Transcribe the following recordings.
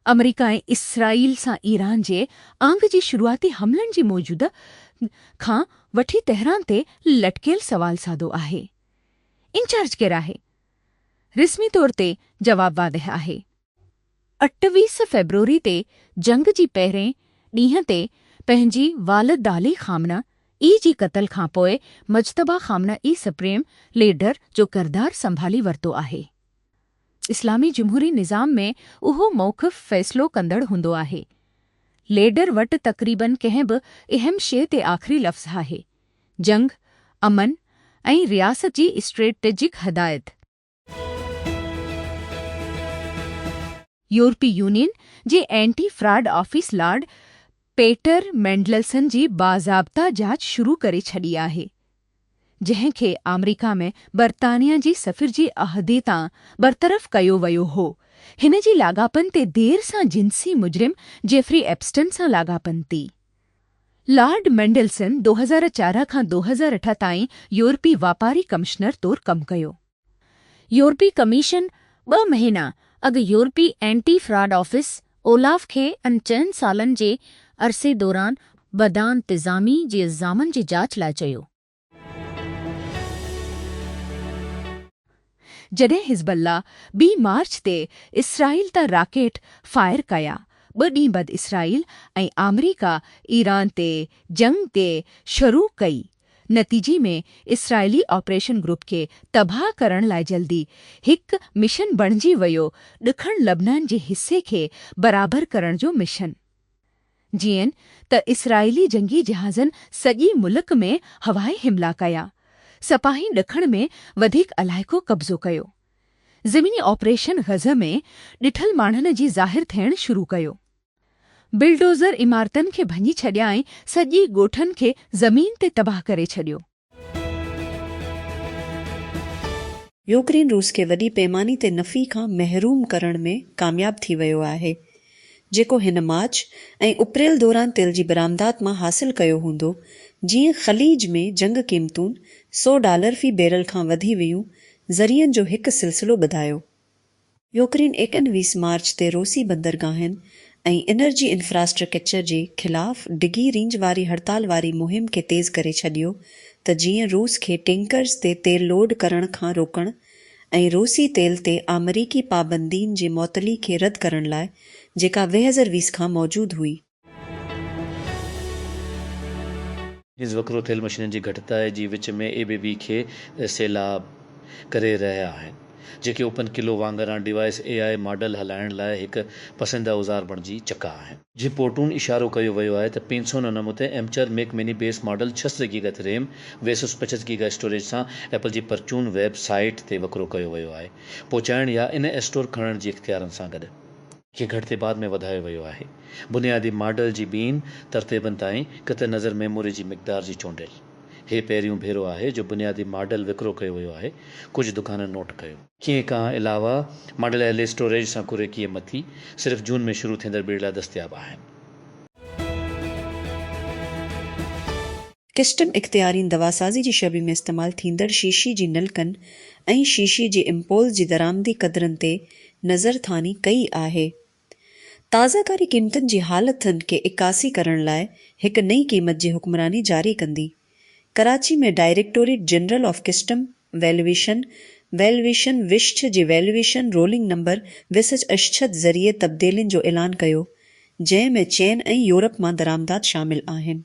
America ऐं Israel सां Iran जे आंग जी शुरूआती हमलनि जी मौजूद खां वठी तेहरान ते लटकियल सवाल सादो आहे। इंचार्ज केरु आहे? रस्मी तौर ते जवाब वादह आहे। 28 फ़ेब्रुवरी ते जंग जी पहिरें ॾींहं ते पंहिंजी वालिद अली ख़ामना ई जी क़त्ल खां पोइ मुज्तबा ख़ामना ई सुप्रीम लीडर जो किरदारु संभाली वरितो आहे। इस्लामी जमहूरी निज़ाम में उहो मौक़िफ़ फ़ैसिलो कंदड़ हूंदो आहे। लीडर वटि तक़रीबन कंहिं बि अहम शइ ते आख़िरी लफ़्ज़ आहे। जंग, अमन ऐं रियासत जी स्ट्रेटेजिक हदायत। यूरोपी यूनियन जे एंटी फ्रॉड ऑफिस लॉर्ड पेटर मेंडलसन जी बाज़ाब्ता जाच शुरू करे छॾी आहे, जंहिं खे अमेरिका में बरतानिया जी सफ़िर जी अहदे तां बरतरफ़ कयो वियो हो। हिन जी लाॻापन ते देर सां जिन्सी मुजरिम जेफरी एप्स्टन सां लाॻापन थी। लॉर्ड मेंडलसन 2004 खां 2008 ताईं यूरोपी वापारी कमिश्नर तौरु कमु कयो। यूरोपी कमीशन 2 महीना अॻु यूरोपी एंटी फ्रॉड ऑफिस ओलाफ खे 4 सालनि जे अरसे दौरान बदइंतिज़ामी जे इल्ज़ामनि जी जाच लाइ चयो। जॾहिं हिज़्बुल्लाह 2 मार्च ते इसराइल तां रॉकेट फायर कया, 2 ॾींहं बाद इसराइल ऐं अमेरिका ईरान ते जंग ते शुरू कई। नतीजे में इसराइली ऑपरेशन ग्रुप खे तबाह करण लाइ जल्दी हिकु मिशन बणिजी वियो, ॾखण लबनान जे हिसे खे बराबरि करण जो मिशन। जीअं त इसराइली जंगी जहाज़नि सॼी मुल्क में हवाई हमला कया, सपाही ॾखण में वधीक इलाइक़ो कब्ज़ो कयो। ज़मीनी ऑपरेशन ग़ज़ में ॾिठल माण्हुनि जी ज़ाहिर थियण शुरू कयो। बिल्डोज़र इमारतनि खे भञी छॾिया ऐं सॼी ॻोठनि खे ज़मीन ते तबाह करे छॾियो। यूक्रेन रूस खे वॾी पैमाने ते नफ़ी खां महरूम करण में कामयाब थी वियो आहे, जेको हिन मार्च ऐं अप्रैल दौरान तेल जी बरामदात मां हासिल कयो हूंदो। जीअं ख़लीज में जंग क़ीमतूं $100 फ़ी बैरल खां वधी वियूं, ज़रियनि जो हिकु सिलसिलो ॿुधायो। यूक्रेन 21 मार्च ते रूसी बंदरगाहनि ऐं एनर्जी इंफ्रास्ट्रक्चर जे ख़िलाफ़ डिघी रेंज वारी हड़ताल वारी मुहिम खे तेज़ करे छॾियो त जीअं रूस खे टैंकर्स ते तेल लोड करण खां रोकण ऐं रूसी तेल ते अमरीकी पाबंदियुनि जे मुअतली खे रद्द करण लाइ, जेका 2020 खां मौजूदु हुई। इस वक्रो थियल मशीननि जी घटिताई जी विच में एबीबी खे सैलाब करे रहिया आहिनि, जेके ओपन किलो वांगुरु डिवाइस AI मॉडल हलाइण लाइ हिकु पसंदीदा औज़ार बणिजी चुका आहिनि। रिपोर्टुनि इशारो कयो वियो आहे त 599 एमचर Mac mini base model 600 giga RAM 255 giga storage सां एप्पल जी परचून वेबसाइट ते वकिरो कयो वियो आहे। पहुचाइण या इन स्टोर खणण जी इख़्तियारनि सां गॾु खे घटि बाद में वधायो वियो आहे। बुनियादी मॉडल जी ॿिनि तरतीबनि ताईं क़त नज़र मेमोरी जी मिक़दार जी चूंडियल। हे पहिरियों भेरो आहे जो बुनियादी मॉडल विकिरो कयो वियो आहे, कुझु दुकाननि नोट कयो। कीअं खां अलावा मॉडल एल स्टोरेज सां कुरेकीअ मथी सिर्फ़ु जून में शुरू थींदड़ बीड़ लाइ दस्तियाब आहिनि। कस्टम इख़्तियारीन दवासाज़ी जी शबी में इस्तेमालु थींदड़ शीशी जी नलकनि ऐं शीशी जी इम्पोल जी दरामदी क़दरनि ते नज़रथानी कई आहे। ताज़ाकारी क़ीमतुनि जी हालतुनि खे इकासी करण लाइ हिकु नई क़ीमत जी हुक्मरानी जारी कंदी। कराची में directorate general of custom valuation विश्च जी वैल्यूएशन रोलिंग नंबर 268 ज़रिए तब्दीलियुनि जो ऐलान कयो, जंहिं में चीन ऐं यूरोप मां दरामदात शामिल आहिनि।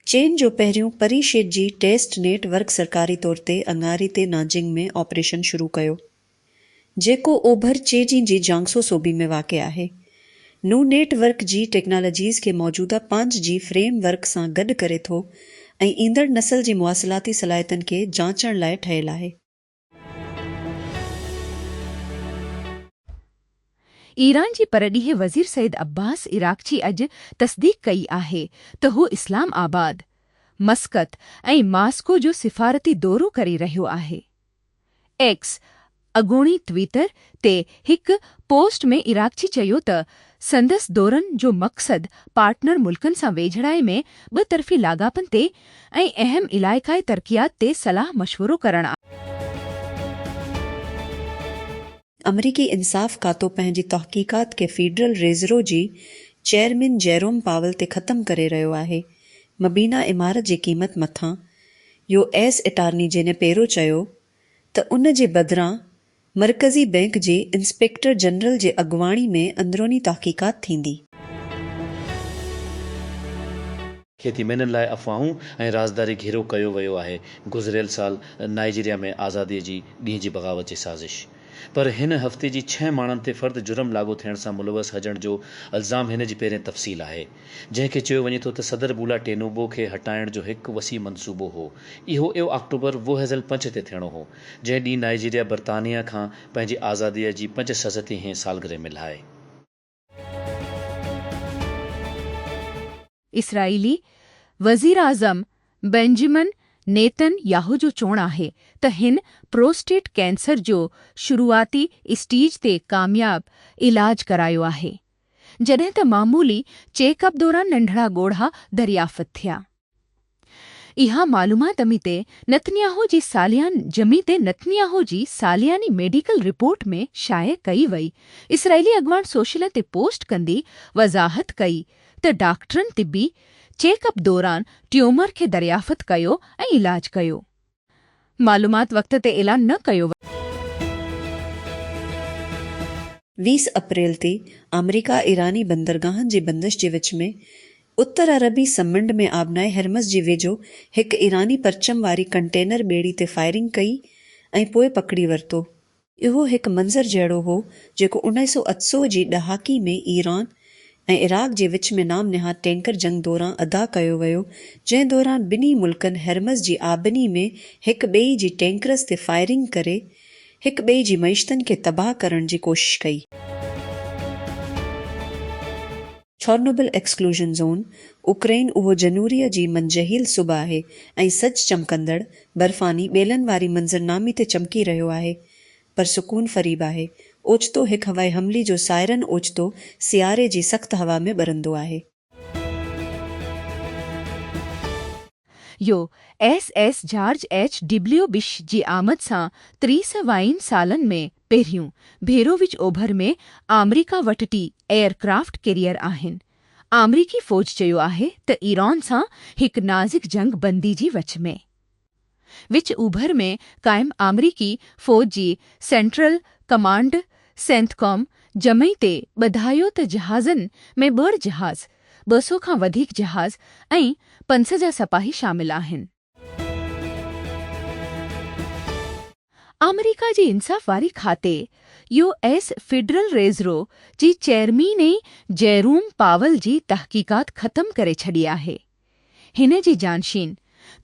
चीन जो पहिरियों परीशेट जी टेस्ट नेटवर्क सरकारी तौर ते अंगारी ते नाजिंग में ऑपरेशन शुरू कयो, जेको ओभर चेजी जी जांगसो सूबे में वाक़िअ आहे। नू नेटवर्क जी टेक्नोलॉजीज़ खे मौजूदा 5G फ्रेमवर्क सां गॾु करे थो ऐं ईंदड़ नस्ल जी मुवासिलाती सलाहियतुनि खे जांचण लाइ ठहियलु आहे। ईरान जी परॾीह वज़ीर सईद अब्बास इराक़ची अॼु तस्दीक़ कई आहे त हू इस्लामाबाद, मस्कत ऐं मास्को जो सिफ़ारती दौरो करे रहियो आहे। एक्स अॻूणी ट्विटर ते हिकु पोस्ट में इराक़ची चयो त संदसि दौरनि जो मक़सदु पार्टनर मुल्कनि सां वेझड़ाई में ॿतरफ़ी लाॻापनि ते ऐं अहम इलाइक़ाई तरक़ियात ते सलाह मशवरो करणु आहे। अमरीकी इंसाफ़ खातो पंहिंजी तहक़ीक़ात खे फेडरल रिज़र्व जी चेयरमैन जेरोम पावल ते ख़तमु करे रहियो आहे। मबीना इमारत जी क़ीमत मथां U.S. अटार्नी जिने पहिरियों चयो त उन जे बदिरां मरकज़ी बैंक जे इंस्पेक्टर जनरल जे अॻुवाणी में अंदरूनी तहक़ीक़ात थींदी। खेती ॿिन्हिनि लाइ अफ़वाहूं ऐं राज़दारी घेरो कयो वियो आहे। गुज़िरियल साल नाइजीरिया में आज़ादीअ जी ॾींहं जी बग़ावत जी साज़िश, पर हिन हफ़्ते जी 6 माण्हुनि ते फ़र्द जुर्म लागू थियण सां मुलवस हुजण जो इल्ज़ाम हिन जी पहिरें तफ़सील आहे, जंहिंखे चयो वञे थो त सदर बूला टेनुबो खे हटाइण जो हिकु वसी मंसूबो हो। इहो 1 अक्टूबर 2005 ते थियणो हो, जंहिं ॾींहुं नाइजीरिया बरतानिया खां पंहिंजी आज़ादीअ जी 75वीं सालगिरह मिलाए। इसराइली वज़ीर आज़म बेंजामिन नेतन्याहू जो चवणु आहे त हिन प्रोस्टेट कैंसर जो शुरूआती स्टेज ते कामयाब इलाज करायो आहे, जॾहिं त मामूली चेकअप दौरान नंढड़ा ॻोढ़हा दरियाफ़त थिया। इहा मालूमात नेतन्याहू जी सालियानी मेडिकल रिपोर्ट में शाये कई वई। इसराइली अॻवान सोशल ते पोस्ट कंदी वज़ाहत कई त डॉक्टरनि तिबी चेकअप दौरान ट्यूमर खे दरियाफ़त कयो ऐं इलाज कयो। मालूमात वक़्त ते ऐलान न कयो। 20 अप्रैल ते अमरीका ईरानी बंदरगाहनि जे बंदिश जे विच में उत्तर अरबी समुंड में आबनाए हरमज़ जे वेझो हिकु ईरानी परचम वारी कंटेनर ॿेड़ी ते फायरिंग कई ऐं पोइ पकड़ी वरितो। इहो हिकु मंज़र जहिड़ो हो जेको 1980 जी ॾहाकी में ईरान ऐं इराक़ जे विच में नाम निहाद टैंकर जंग दौरान अदा कयो वियो, जंहिं दौरान ॿिन्ही मुल्कनि हरमज़ जी आबनी में हिक ॿिए जी टैंकरस ते फायरिंग करे हिक ॿिए जी मईशतनि खे तबाह करण जी कोशिश कई। चोर्नोबिल एक्सक्लूजन ज़ोन उक्रेन उहो जनूरीअ जी मंझहील सुबह आहे ऐं सच चमकंदड़ बर्फ़ानी ॿेलनि वारी मंज़रनामी ते चमकी रहियो आहे, पर सुकून फ़रीब आहे। ओचितो हिकु हवाई हमले जो सायरन ओचितो सियारे जी सख़्त हवा में ॿरंदो आहे। यो SS जॉर्ज H.W. बुश जी आमद सां 30 सालनि में पहिरियों भेरो विच ओभर में अमरीका वटि एयरक्राफ्ट कैरियर आहिनि। अमरीकी फ़ौज चयो आहे त ईरान सां हिकु नाज़ुक जंग बंदी जी विच ओभर में क़ाइम अमरीकी फ़ौज जी सेंट्रल कमांड सेंथकॉम जमई ते ॿुधायो त जहाज़नि में 2 जहाज़, 200 खां वधीक जहाज़ ऐं 50 सिपाही शामिल आहिनि। अमरीका जी इंसाफ़ वारी खाते US फेडरल रिज़र्व जी चेयरमैन जेरोम पावल जी तहक़ीक़ात ख़तमु करे छॾी आहे। हिन जी जानशीन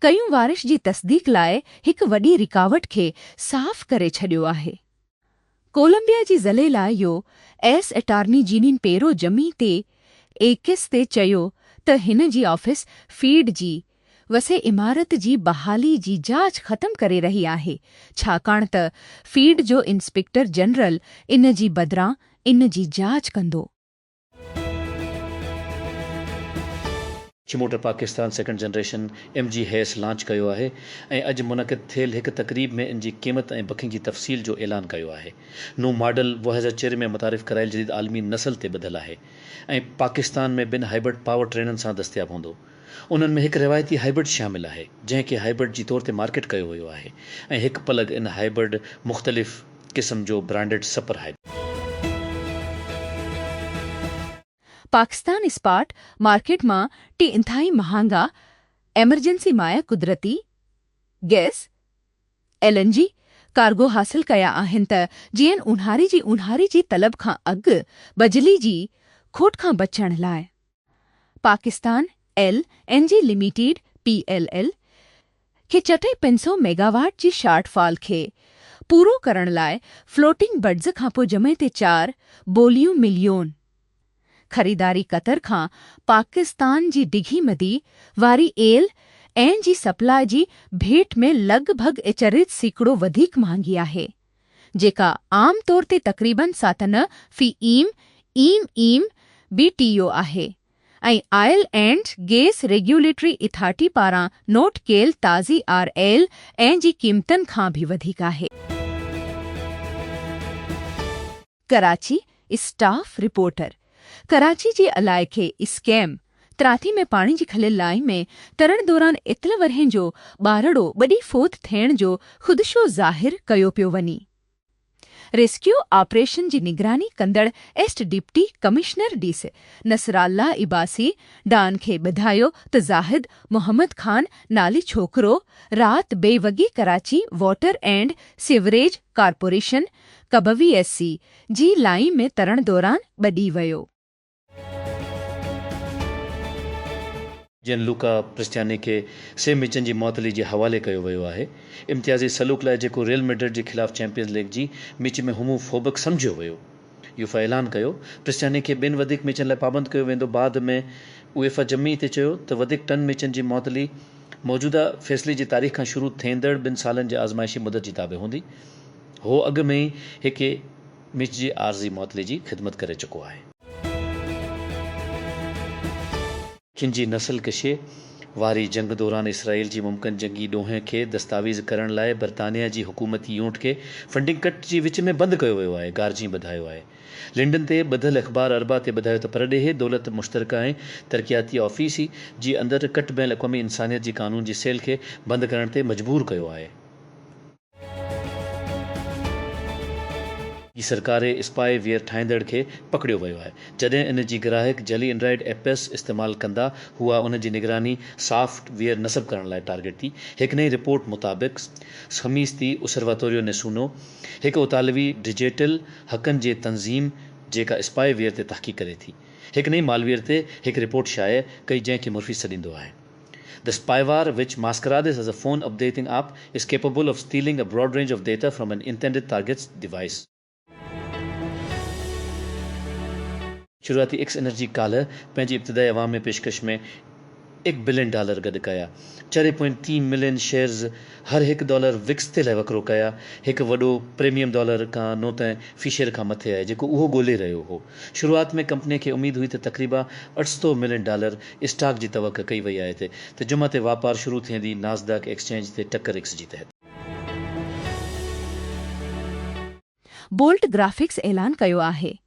कयूं वारिश जी तस्दीक़ लाइ हिकु वॾी रिकावट खे साफ़ करे छॾियो आहे। कोलंबिया जी ज़ले लाइ US अटार्नी जनरल पेरो जमी ते 21 ते चयो त हिन जी ऑफिस फीड जी वसे इमारत जी बहाली जी जांच ख़तमु करे रही आहे, छाकाणि त फीड जो इंस्पेक्टर जनरल इन जी बदिरां इन जी जांच कंदो। Motor Pakistan second generation MG हैस लॉन्च कयो आहे ऐं अॼु मुनक़िद थियल हिकु तक़रीब में इन जी क़ीमत ऐं बुकिंग जी तफ़सील जो ऐलान कयो आहे। नूं मॉडल 2004 में मुतारिफ़ करायल जदीद आलमी नस्ल ते ॿधल आहे ऐं पाकिस्तान में 2 हाइब्रिड पावर ट्रेननि सां दस्तियाब हूंदो। उन्हनि में हिकु रिवायती हाइब्रिड शामिल आहे जंहिंखे हाइब्रिड जी तौर ते मार्केट कयो वियो आहे ऐं हिकु प्लग इन हाइब्रिड मुख़्तलिफ़ क़िस्म जो ब्रांडेड सपर हाइब्रिड। पाकिस्तान इस्पात मार्केट में 3 इंतहाई महांगा एमरजेंसी माया कुदरती गैस LNG कार्गो हासिल कया आहिनि त जीअं ऊन्हारी जी तलब खां अॻु बिजली जी खोट खां बचण लाइ। पाकिस्तान LNG लिमिटेड PLL खे 500 मेगावाट जी शॉर्टफॉल खे पूरो करण लाइ फ्लोटिंग बड्स खां पोइ जमे ते 4 बोलियूं मिलियोन ख़रीदारी कतर खां पाकिस्तान जी डिघी मदी वारी एल ऐं जी सप्लाई जी भेट में लॻभॻ 4% वधीक महांगी आहे, जेका आम तौर ते तक़रीबन 7 फी ईम BTU आहे ऐं oil and gas regulatory authority पारां नोट कयल ताज़ी RL ऐं जी क़ीमतनि खां बि वधीक आहे। कराची स्टाफ रिपोर्टर कराची जे इलाइक़े स्कैम त्राथी में पाणी जी खलियल लाई में तरण दौरान इतल वरहं जो ॿारड़ो वॾी फोत थियण जो ख़ुदशो ज़ाहिर कयो पियो वञे। रेस्क्यू ऑपरेशन जी निगरानी कंदड़ एस्ट डिप्टी कमिश्नर डीस नसराल्ला इबासी डान खे ॿुधायो त ज़ाहिद मोहम्मद ख़ान नाली छोकिरो रात बेवगी Karachi water and sewerage corporation KBVSC जी लाइन में तरण दौरान ॿॾी वियो। जिन लूका क्रिस्टियानी खे सेम मिचन जी मौतली जे हवाले कयो वियो आहे। इम्तियाज़ी सलूक लाइ जेको रियल मैड्रिड जे ख़िलाफ़ चैंपियंस लीग जी मिच में होमोफोबिक सम्झियो वियो। यूफा ऐलान कयो क्रिस्टियानी खे ॿिनि वधीक मिचनि लाइ पाबंद कयो वेंदो। बाद में UEFA जमी ते चयो त वधीक टन मिचनि जी मौतली मौजूदा फ़ैसिले जी तारीख़ खां शुरू थींदड़ 2 सालनि जे आज़माइशी मुदत जी ताबे हूंदी। हो अॻु में ई हिकु मिच जी आर्ज़ी मौतली जी ख़िदमत करे चुको आहे। खिंजी नस्ल कशे वारी जंग दौरान इसराइल जी मुमकिन जंगी ॾोहे खे दस्तावेज़ करण लाइ बरतानिया जी हुकूमती यूनिट खे फंडिंग कट जी विच में बंदि कयो वियो आहे। गार्जी ॿुधायो आहे। लिंडन ते ॿधल अख़बार अरबा ते ॿुधायो त परॾेहे दौलत मुश्तरका ऐं तरक़ियाती ऑफिसी जी अंदरि कट बैन अक़वामी इंसानियत जी कानून जी सेल खे बंदि करण ते मजबूर कयो आहे। ही सरकारे स्पाई वेयर ठाहींदड़ खे पकड़ियो वियो आहे। जॾहिं इन जी ग्राहक जली एंड्रॉइड एप्स इस्तेमालु कंदा हुआ उन जी निगरानी सॉफ्टवेयर नस्ब करण लाइ टारगेट थी। हिकु नई रिपोर्ट मुताबिक़ ख़मीस ती उसेर्वाटोरियो नेसूनो हिकु उतालवी डिजिटल हक़नि जे तंज़ीम जेका स्पाई वेयर ते तहक़ीक़ करे थी हिकु नई मालवेयर ते हिकु रिपोर्ट शाया कई जंहिंखे मुर्फ़ी सॾींदो आहे। The spyware, which masquerades as a phone updating app, is capable of stealing a broad range of data from an intended target's device. शुरुआती एक्स एनर्जी काल्ह पंहिंजी इब्तिदाई अवाम में पेशकश में $1 बिलियन गॾु कया। 4.3 मिलियन शेयर्स हर $1 विक्स ते लाइ वकिरो कया। हिकु वॾो प्रीमियम डॉलर खां नो त फी शेयर खां मथे आहे जेको उहो ॻोल्हे रहियो हो। शुरूआत में कंपनी खे उमेद हुई त तक़रीबा $800 मिलियन स्टॉक जी तवक़ कई वई आहे त जुमा ते वापार शुरू थींदी नाज़दाक एक्सचेंज ते टकर एक्स जी तहत। बोल्ट ग्राफिक्स ऐलान कयो आहे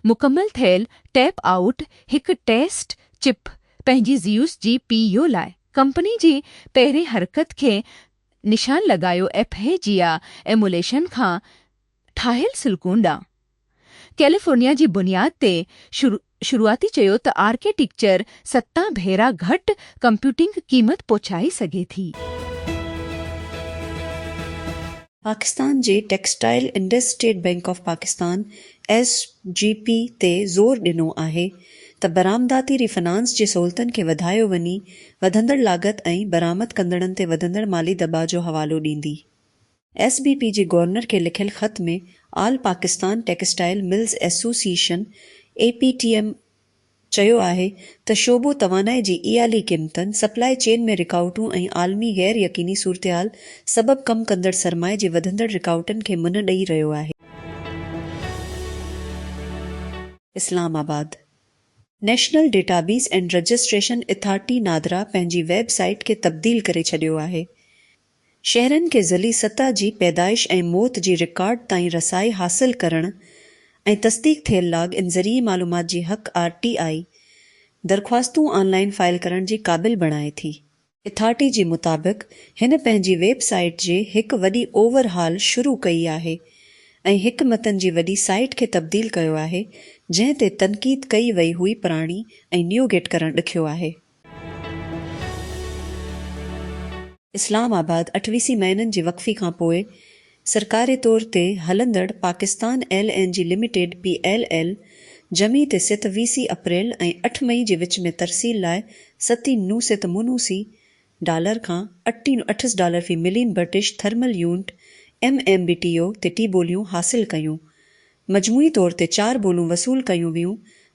मुकमल थियल टैप आउट हिकु टेस्ट चिप पंहिंजी ज़ीयूस जी PU लाइ कंपनी जी पहिरें हरकत खे निशान लॻायो एफहेजिया एमुलेशन खां ठाहियल सिलिकॉन ॾांहुं। कैलिफोर्निया जी बुनियाद ते शुरूआती चयो त आर्किटेक्चर 7 भेरा घटि कंप्यूटिंग क़ीमत पहुचाए सघे थी। पाकिस्तान जे टेक्सटाइल इंडस State Bank of Pakistan SGP ते ज़ोर ॾिनो आहे त बरामदाती रिफाइनांस जे सहूलतनि खे वधायो वञी वधंदड़ लाॻत ऐं बरामद कंदड़नि ते वधंदड़ माली दॿाउ जो हवालो ॾींदी। SBP जे गवर्नर खे लिखियल ख़त में all Pakistan textile mills association APTM चयो आहे त शोबो तवानाई जी इयाली क़ीमतनि सप्लाई चेन में रिकावटूं ऐं आलमी गैर यकीनी सूरतहाल सबबि कमु कंदड़ सरमाए जे वधंदड़ रिकावटनि खे मुन ॾेई रहियो आहे। Islamabad national database and registration authority NADRA पंहिंजी वेबसाइट खे तब्दील करे छॾियो आहे। शहरनि खे ज़ली सतह जी पैदाइश ऐं मौत जी रिकॉर्ड ताईं रसाई हासिल करण ऐं तस्दीक थियल लाग इन ज़रिए मालूमात जी हक़ RTI दरख़्वास्तूं ऑनलाइन फाइल करण जी क़ाबिल बणाए थी। अथॉरिटी जे मुताबिक़ हिन पंहिंजी वेबसाइट जे हिकु वॾी ओवरहाल शुरू कई आहे ऐं हिकु मतन जी वॾी साइट खे तब्दील कयो आहे जंहिं ते तनक़ीद कई वई हुई पुराणी ऐं न्यूगेट करणु ॾुखियो आहे। इस्लामाबाद 28 महीननि जी वक़फ़ी खां पोइ सरकारी तौर ते हलंदड़ पाकिस्तान LNG लिमिटेड PLL जमी ते $27 अप्रैल ऐं 8 मई जे विच में तरसील लाइ $97 खां $38 fee million British thermal unit MMBTU ते 2 बोलियूं हासिल कयूं। मजमूई तौर ते 4 बोलूं वसूल कयूं वियूं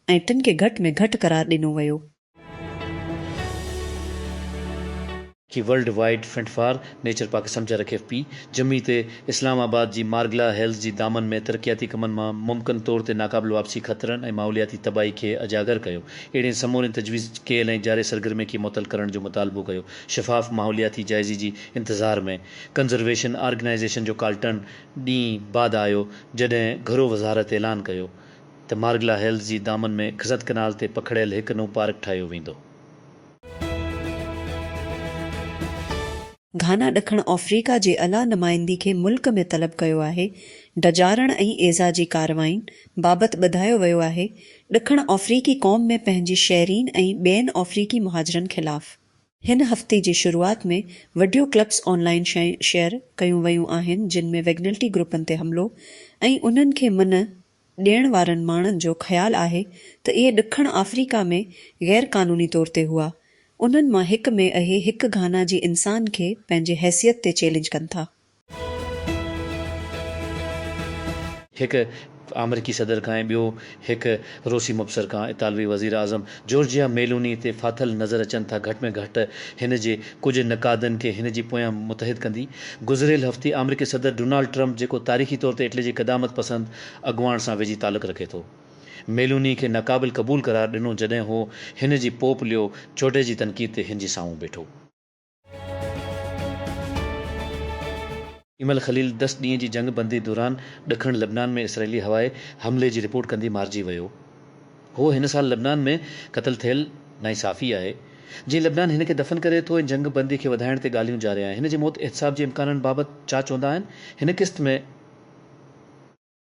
ऐं 3 खे घटि में घटि करार ॾिनो वियो। कि world wide front for nature Pakistan जा रखे पी जमी ते इस्लामाबाद जी मार्गला हेल्थ जी दामन में तरक़ियाती कमनि मां मुमकिन तौर ते नाक़ाबिल वापसी ख़तरनि ऐं माहौलियाती तबाही खे अजागर कयो। अहिड़े समूरे तजवीज़ कयल ऐं जारी सरगर्मी खे मुअतल करण जो मुतालबो कयो। शफ़ाफ़ माहौलियाती जाइज़ी जी इंतज़ार में कंज़र्वेशन ऑर्गेनाइज़ेशन जो काल्टन ॾींहुं बाद आयो जॾहिं घरो वज़ारत ऐलान कयो त मार्गला हेल्थ जी दामन में खज़त कनाल ते पखड़ियल हिकु नओं पार्क ठाहियो वेंदो। घाना ॾखण अफ्रीका जे अला नुमाइंदी खे मुल्क में तलब कयो आहे। डजारण ऐं एज़ा जी कारवायुनि बाबति ॿुधायो वियो आहे ॾखण अफ्रीकी क़ौम में पंहिंजी शहरीन ऐं ॿियनि अफ्रीकी मुहाजिरनि ख़िलाफ़। हिन हफ़्ते जी शुरूआति में वीडियो क्लिप्स ऑनलाइन शेयर कयूं वयूं आहिनि जिन में वैगनल्टी ग्रुपनि ते हमिलो ऐं उन्हनि खे मुन ॾियण वारनि माण्हुनि जो ख़्यालु आहे त इहे ॾखण अफ्रीका में गैर क़ानूनी तौर ते हुआ। उन्हनि मां हिक में इहे हिकु घाना जी इंसान खे पंहिंजे हैसियत ते चैलेंज कनि था। हिकु अमरीकी सदर खां ऐं ॿियो हिकु रूसी मुबसर खां इतालवी वज़ीर आज़म जॉर्जिया मेलोनी ते फाथल नज़र अचनि था। घटि में घटि हिन जे कुझु नक़ादनि खे हिन जी पोयां मुतहिद कंदी। गुज़िरियल हफ़्ते अमरीकी सदर डोनाल्ड ट्रंप जेको तारीख़ी तौर ते इटली जी क़दामत पसंद अॻुवाण सां वेझी तालुक़ रखे थो मेलोनी खे नाक़ाबिल क़बूल करार ॾिनो जॾहिं हू हिन जी पोपलियो चोटे जी तनक़ीद ते हिन जी साम्हूं बीठो। इमल ख़लील 10 ॾींहं जी जंग बंदी दौरान ॾखण लबनान में इसराइली हवाई हमले जी रिपोर्ट कंदी मारिजी वियो। हो हिन साल लबनान में क़तल थियल नाइंसाफ़ी आहे। जीअं लबनान हिन खे दफ़न करे थो ऐं जंग बंदी खे वधाइण ते ॻाल्हियूं जारी आहिनि। हिन जी मौत एहतिसाब जे इम्काननि बाबति छा चवंदा आहिनि? हिन क़िस्त में